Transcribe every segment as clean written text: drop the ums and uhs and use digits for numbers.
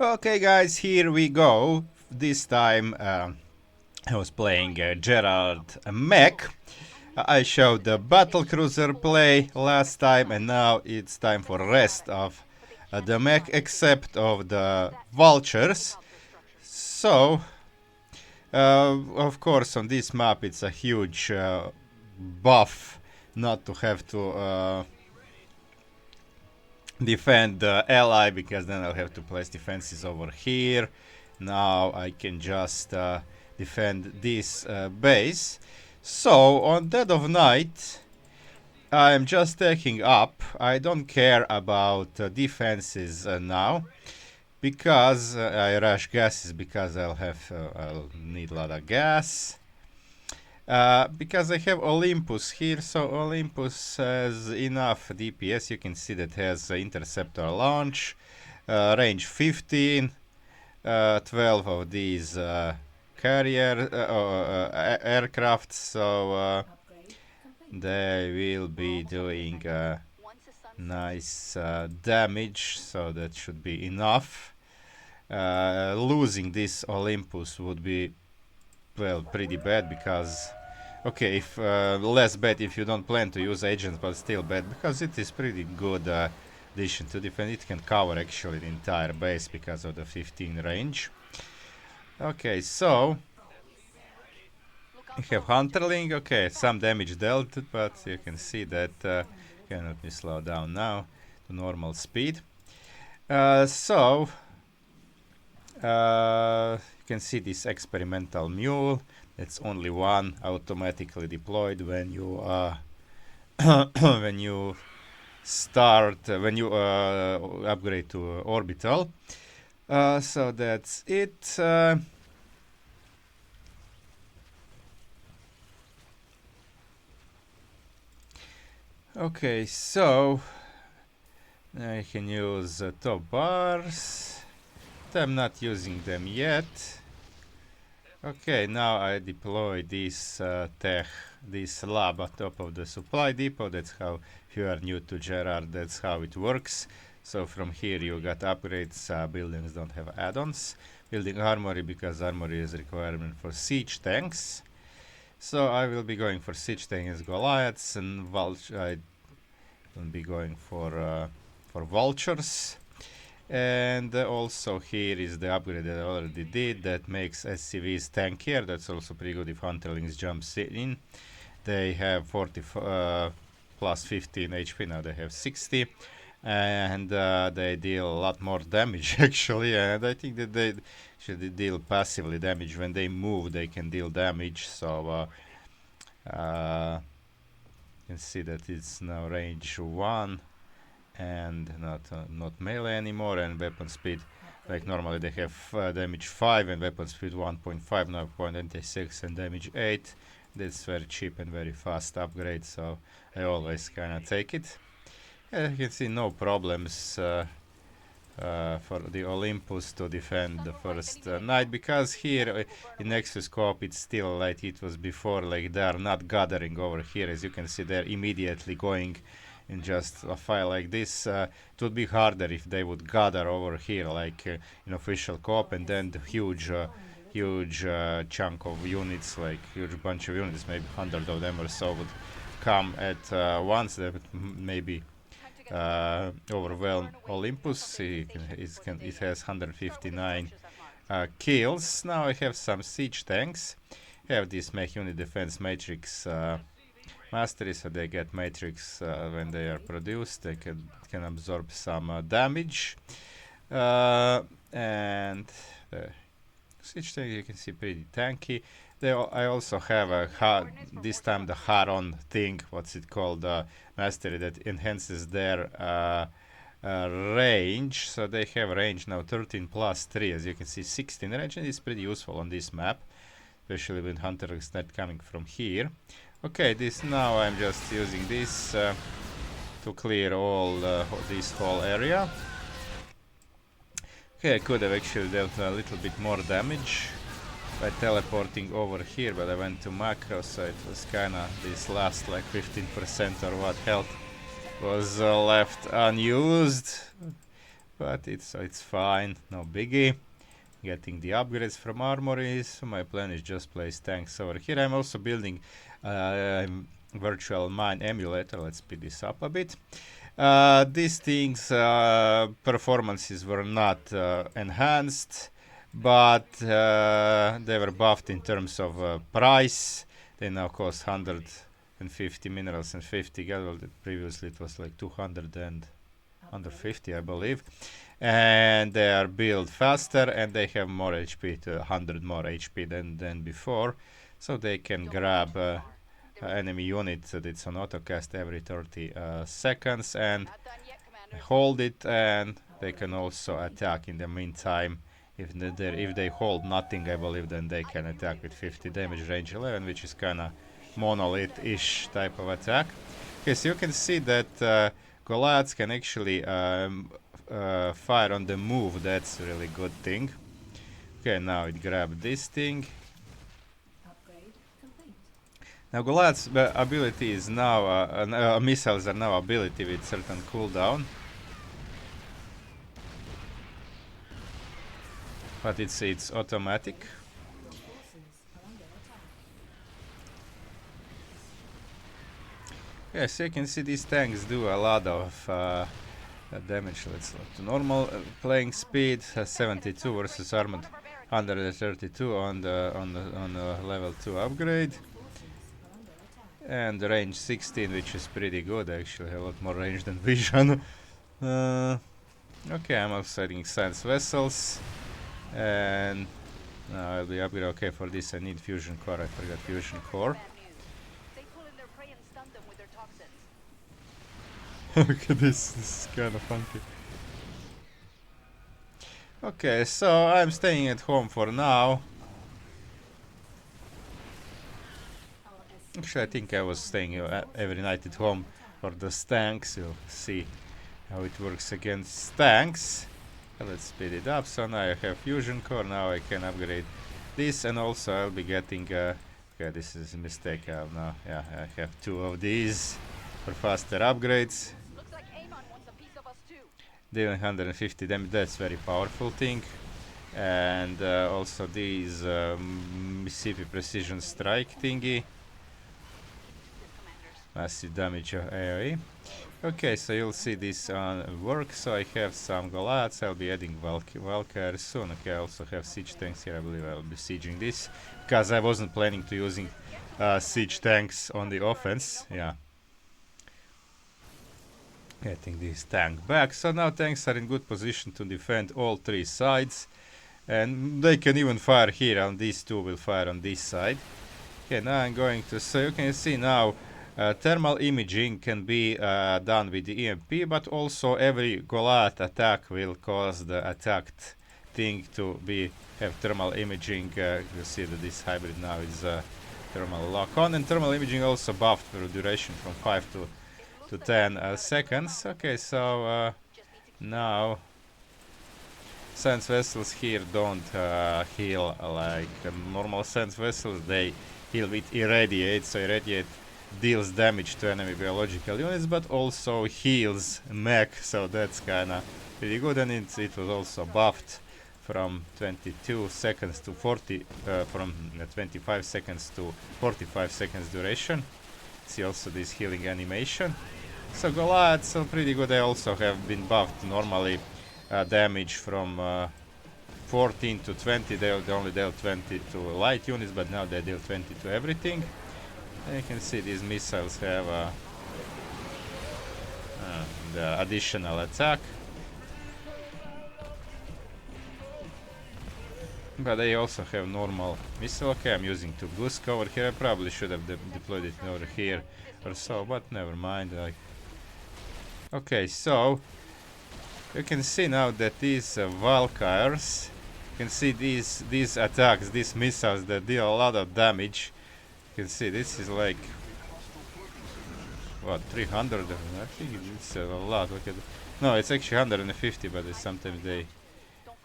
Okay, guys, here we go. This time I was playing GERRARD MECH. I showed the battle cruiser play last time, and now it's time for rest of the MECH, except of the vultures. So, of course, on this map it's a huge buff not to have to defend the ally, because then I'll have to place defenses over here. Now I can just defend this base. So on Dead of Night I'm just taking up. I don't care about defenses now, because I rush gases, because I'll need a lot of gas. Because I have Olympus here, so Olympus has enough DPS. You can see that has interceptor launch, range 15, 12 of these carrier aircraft, so they will be doing nice damage, so that should be enough. Losing this Olympus would be, well, pretty bad, because okay, if less bad if you don't plan to use agents, but still bad because it is pretty good addition to defend. It can cover actually the entire base because of the 15 range. Okay, so you have Hunterling. Okay, some damage dealt, but you can see that cannot be slowed down now to normal speed. So you can see this experimental mule. It's only one automatically deployed when you when you start when you upgrade to orbital. So that's it. Okay, so I can use top bars. I'm not using them yet. Okay, now I deploy this this lab on top of the supply depot. That's how, if you are new to GERRARD, that's how it works. So from here you got upgrades. Buildings don't have add-ons. Building armory, because armory is a requirement for siege tanks. So I will be going for siege tanks, Goliaths, and I will be going for vultures. And also here is the upgrade that I already did that makes SCVs tankier. That's also pretty good if Hunterlings jumps in. They have 40 plus 15 HP, now they have 60. And they deal a lot more damage actually, and I think that they should deal passively damage. When they move they can deal damage, so you can see that it's now range 1 and not melee anymore, and weapon speed, like normally they have damage 5 and weapon speed 1.5, now 0.96 and damage 8. That's very cheap and very fast upgrade, so I always kinda take it. You can see no problems for the Olympus to defend the first night, because here in Nexus Scope it's still like it was before, like they are not gathering over here. As you can see, they're immediately going in just a file like this. It would be harder if they would gather over here like in official co-op, and then the huge chunk of units, like huge bunch of units, maybe 100 of them or so, would come at once. That would maybe overwhelm Olympus. It has 159 kills. Now I have some siege tanks. I have this mech unit defense matrix mastery, so they get matrix when they are produced. They can absorb some damage, and siege tank, you can see, pretty tanky. I also have this time the Haron thing, what's it called, mastery, that enhances their range. So they have range now 13 plus 3, as you can see, 16 range, and it's pretty useful on this map, especially when Hunter is not coming from here. Okay, now I'm just using this to clear all this whole area. Okay, I could have actually dealt a little bit more damage by teleporting over here, but I went to macro, so it was kinda this last like 15% or what health was left unused. but it's fine, no biggie. Getting the upgrades from armories. So my plan is just place tanks over here. I'm also building virtual mine emulator. Let's speed this up a bit. These things performances were not enhanced, but they were buffed in terms of price. They now cost 150 minerals and 50 gold. Previously it was like 200 and 150, I believe. And they are built faster, and they have more HP, to 100 more HP than before, so they can grab enemy unit that's on autocast every 30 seconds and hold it, and they can also attack in the meantime. If they hold nothing, I believe, then they can attack with 50 damage, range 11, which is kinda monolith-ish type of attack. Okay, so you can see that Goliaths can actually fire on the move. That's a really good thing. Okay, now it grabbed this thing. Now Goliath's ability is now missiles are now ability with certain cooldown, but it's automatic. Yes, you can see these tanks do a lot of damage. Let's look to normal playing speed. 72 versus armored 132 on the level 2 upgrade, and range 16, which is pretty good actually. A lot more range than vision. Okay, I'm also adding science vessels, and now I'll be upgraded. Okay, for this I need fusion core. I forgot fusion core. Look at this is kind of funky. Okay, so I'm staying at home for now. Actually, I think I was staying every night at home for the tanks. You'll see how it works against tanks. Let's speed it up. So now I have fusion core. Now I can upgrade this, and also I'll be getting. Okay, this is a mistake. Now, yeah, I have 2 of these for faster upgrades. Dealing 150 damage. That's very powerful thing. And also these Mississippi precision strike thingy. Massive damage of AoE. Okay, so you'll see this work. So I have some Goliaths. I'll be adding Walkyre soon. Okay, I also have siege tanks here. I believe I'll be sieging this because I wasn't planning to using siege tanks on the offense. Yeah. Getting this tank back. So now tanks are in good position to defend all 3 sides. And they can even fire here, and these 2 will fire on this side. Okay, now I'm going to... So you can see now thermal imaging can be done with the EMP, but also every Goliath attack will cause the attacked thing to have thermal imaging. You see that this hybrid now is thermal lock on, and thermal imaging also buffed for duration from 5 to 10 seconds. Okay, so now science vessels here don't heal like normal science vessels. They heal with irradiate. So irradiate deals damage to enemy biological units, but also heals mech. So that's kinda pretty good, and it was also buffed from 22 seconds to 40, from 25 seconds to 45 seconds duration. See also this healing animation. So Goliaths are pretty good. They also have been buffed. Normally damage from 14 to 20. They only dealt 20 to light units, but now they deal 20 to everything. And you can see these missiles have the additional attack. But they also have normal missile. Okay, I'm using 2 Gusk over here. I probably should have deployed it over here or so, but never mind. Okay, so you can see now that these Walkyres, you can see these attacks, these missiles that deal a lot of damage. You can see this is like what, 300? I think it's a lot. Look at it. No, it's actually 150, but sometimes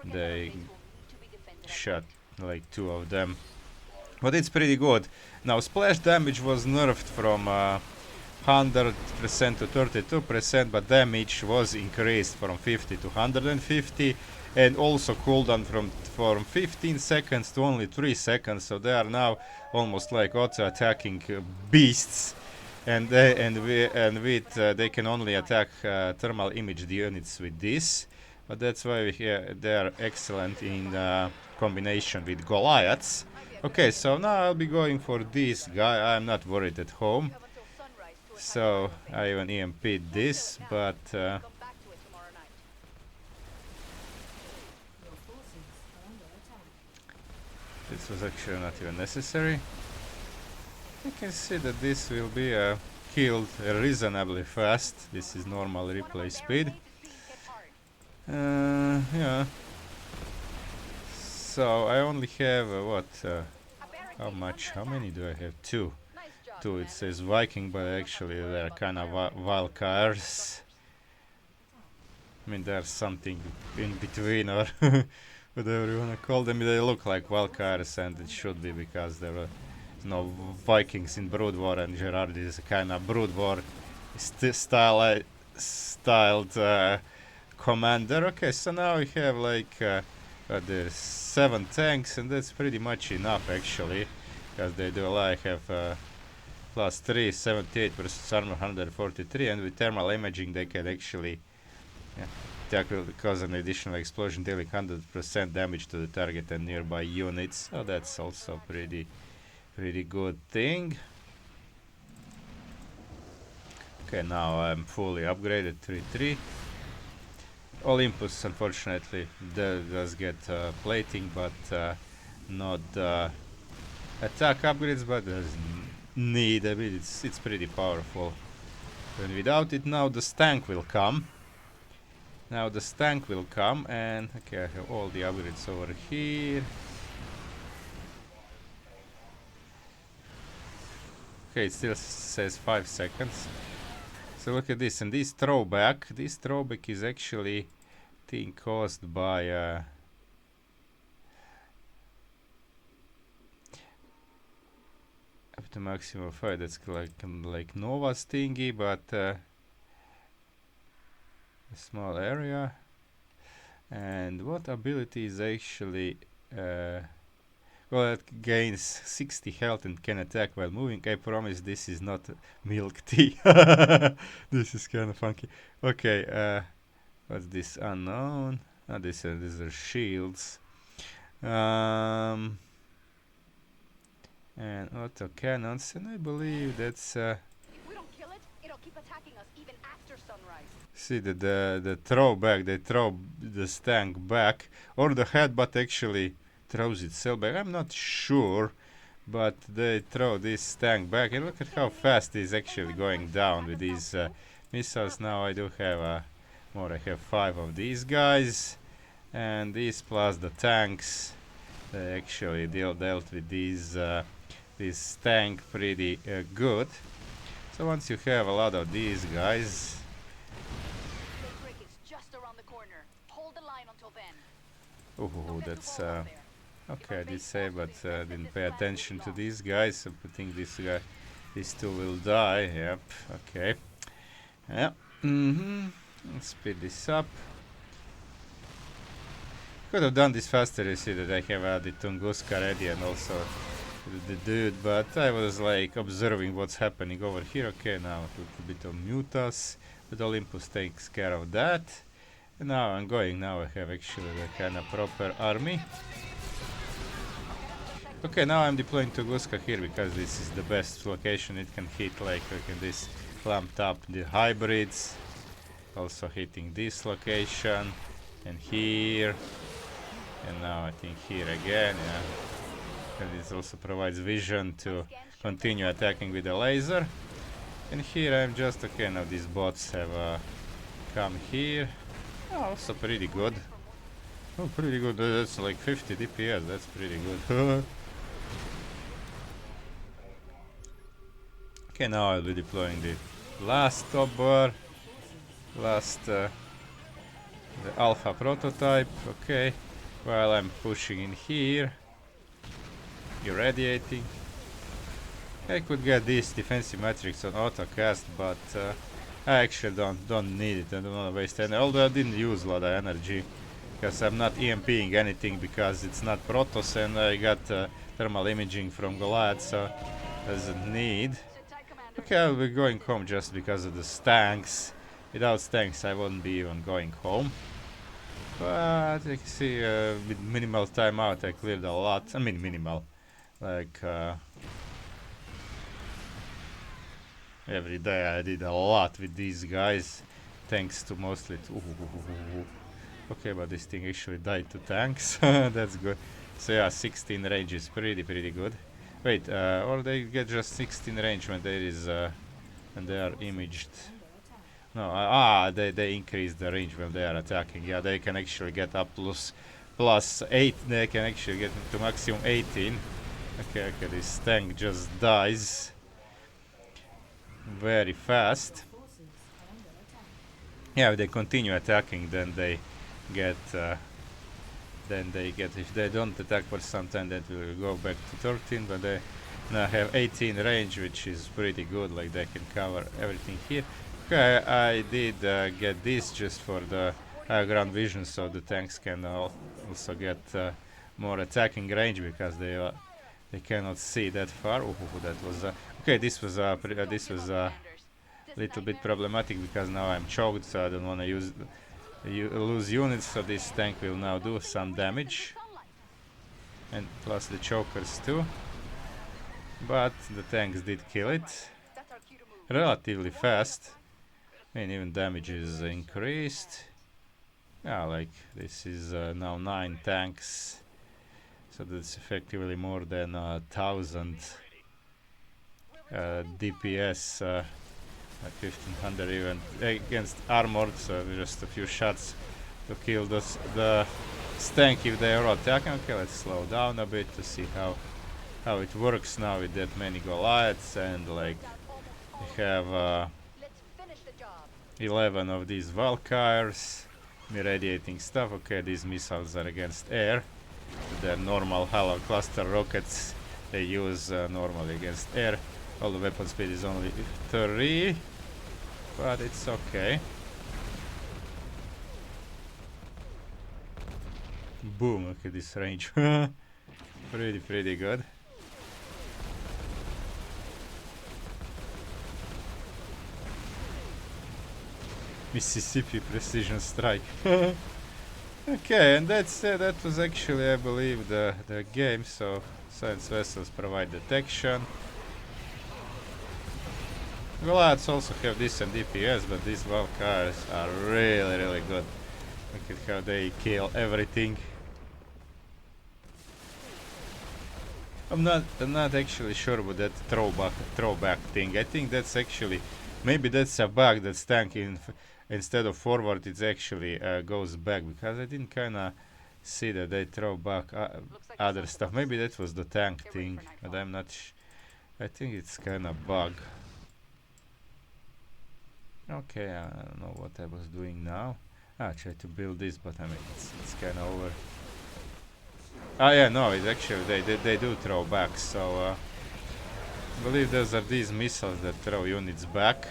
they shot like 2 of them. But it's pretty good. Now splash damage was nerfed from 100% to 32%, but damage was increased from 50 to 150, and also cooldown from 15 seconds to only 3 seconds. So they are now almost like auto attacking beasts, and they can only attack thermal imaged units with this. But that's why they are excellent in combination with Goliaths. Okay, so now I'll be going for this guy. I'm not worried at home. So I even EMP'd this, but this was actually not even necessary. You can see that this will be killed reasonably fast. This is normal replay speed. Yeah. So I only have how much? How many do I have? Two. It says Viking, but actually they're kind of Walkyres. I mean, there's something in between, or whatever you wanna call them. They look like Walkyres, and it should be because there were no Vikings in Brood War, and GERRARD is a kind of Brood War styled commander. Okay, so now we have like there's 7 tanks, and that's pretty much enough actually, because they do like have plus 3, 78 versus armor 143, and with thermal imaging they can actually cause an additional explosion dealing 100% damage to the target and nearby units. So that's also pretty good thing. Okay, now I'm fully upgraded 3-3. Olympus unfortunately does get plating, but not attack upgrades, but there's need. I mean, it's pretty powerful. And without it, now the stank will come. And okay, I have all the upgrades over here. Okay, it still says 5 seconds. So look at this, and this throwback is actually thing caused by up to maximum 5. That's like Nova's thingy, but a small area. And what ability is actually well, it gains 60 health and can attack while moving. I promise this is not milk tea. This is kind of funky. Okay, what's this? Unknown. Oh, these are shields. And auto cannons, and I believe that's if we don't kill it, it'll keep attacking us even after sunrise. see the throwback, they throw the stank back, or the headbutt actually throws itself back. I'm not sure, but they throw this stank back, and look at how fast it's actually going down with these missiles. Now I do have more. I have 5 of these guys, and these plus the tanks. They actually dealt with these this tank pretty good. So once you have a lot of these guys, Just around the corner. Hold the line until then. oh, that's okay. I did say, but didn't pay attention to these guys. So I think these two will die. Yep. Okay. Yeah. Let's speed this up. Could have done this faster. You see that I have added Tunguska ready and also the dude, but I was like observing what's happening over here. Okay, now a little bit of mutas, but Olympus takes care of that. And now I'm going. Now I have actually the kind of proper army. Okay, now I'm deploying Tunguska here because this is the best location it can hit. Like this clamped up the hybrids, also hitting this location and here. And now I think here again, yeah. And this also provides vision to continue attacking with the laser. And here I'm just, okay, now these bots have come here. Oh, also pretty good. Oh, pretty good. That's like 50 DPS, that's pretty good. Okay, now I'll be deploying the last top bar. The alpha prototype, okay. While I'm pushing in here, irradiating. I could get this defensive matrix on auto cast, but I actually don't need it. I don't want to waste any. Although I didn't use a lot of energy because I'm not EMPing anything because it's not Protoss, and I got thermal imaging from Goliath, so doesn't need. Sit tight, Commander. Okay, I'll be going home just because of the stanks. Without stanks, I wouldn't be even going home. But you can see with minimal timeout, I cleared a lot. I mean, minimal. Like, every day I did a lot with these guys. Thanks to mostly to. Okay, but this thing actually died to tanks. That's good. So yeah, 16 range is pretty good. Wait, or they get just 16 range when there is when they are imaged. No, they increase the range when they are attacking. Yeah, they can actually get up plus 8. They can actually get to maximum 18. Okay, this tank just dies very fast. Yeah, if they continue attacking, then they get. If they don't attack for some time, that will go back to 13. But they now have 18 range, which is pretty good. Like they can cover everything here. Okay, I did get this just for the ground vision, so the tanks can also get more attacking range because they cannot see that far. That was okay. This was little bit problematic because now I'm choked, so I don't want to lose units. So this tank will now do some damage, and plus the chokers too. But the tanks did kill it That's our cue to move. relatively fast. I mean, even damage is increased. Yeah, like this is now 9 tanks, so that's effectively more than 1,000 DPS, like 1,500 even against armored. So just a few shots to kill the stank if they are attacking. Okay, let's slow down a bit to see how it works now with that many Goliaths, and like we have Let's finish the job. 11 of these Walkyres irradiating stuff. Okay, these missiles are against air. They're normal hollow cluster rockets they use normally against air. All the weapon speed is only 3, but it's okay. Boom, look at this range. Pretty good. Mississippi precision strike. Okay, and that was actually, I believe, the game. So science vessels provide detection. Goliaths also have decent DPS, but these Walkyres are really good. Look at how they kill everything. I'm not actually sure about that throwback thing. I think that's actually, maybe that's a bug that's tanking. Instead of forward, it actually goes back, because I didn't kind of see that they throw back other stuff. Maybe that was the tank thing, but I'm not. I think it's kind of bug. Okay, I don't know what I was doing now. I tried to build this, but I mean it's kind of over. Ah, yeah, no, it's actually they do throw back. So I believe those are these missiles that throw units back.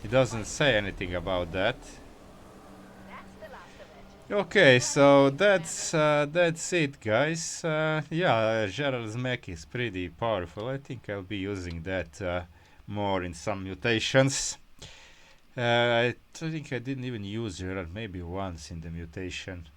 It doesn't say anything about that. That's the last of it. Okay, so that's it, guys. Yeah, GERRARD's MECH is pretty powerful. I think I'll be using that more in some mutations. I think I didn't even use GERRARD, maybe once in the mutation,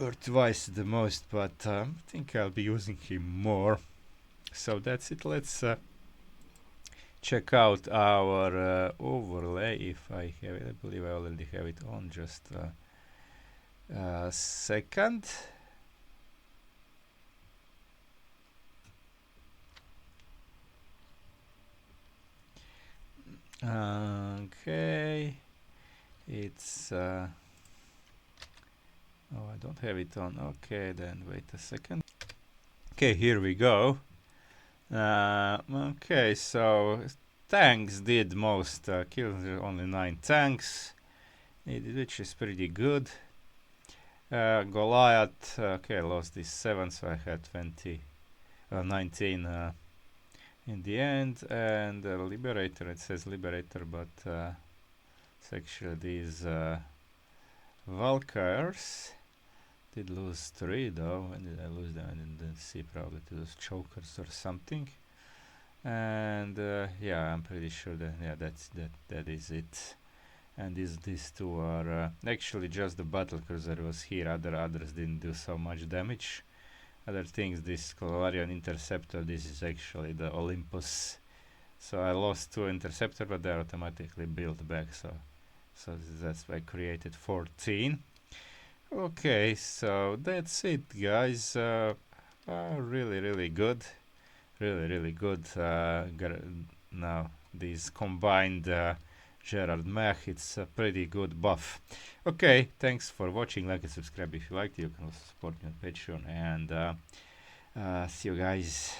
or twice the most, but I think I'll be using him more. So that's it. Let's check out our overlay, if I have it. I believe I already have it on. Just a second. Okay, it's oh, I don't have it on. Okay, then wait a second. Okay, here we go. Okay, so tanks did most kills, only 9 tanks, which is pretty good. Goliath, okay, I lost this 7, so I had 19 in the end. And Liberator, it says Liberator, but it's actually these Walkyres. Did lose 3 though. When did I lose them? I didn't see, probably to those chokers or something. And yeah, I'm pretty sure that that is it. And these two are actually just the battle cruiser was here. Others didn't do so much damage. Other things, this Calvarian interceptor, this is actually the Olympus. So I lost 2 interceptor, but they're automatically built back. So that's why I created 14. Okay, so that's it, guys. Really good. Really good. Now these combined GERRARD MECH, it's a pretty good buff. Okay, thanks for watching. Like and subscribe if you liked it. You can also support me on Patreon, and see you guys.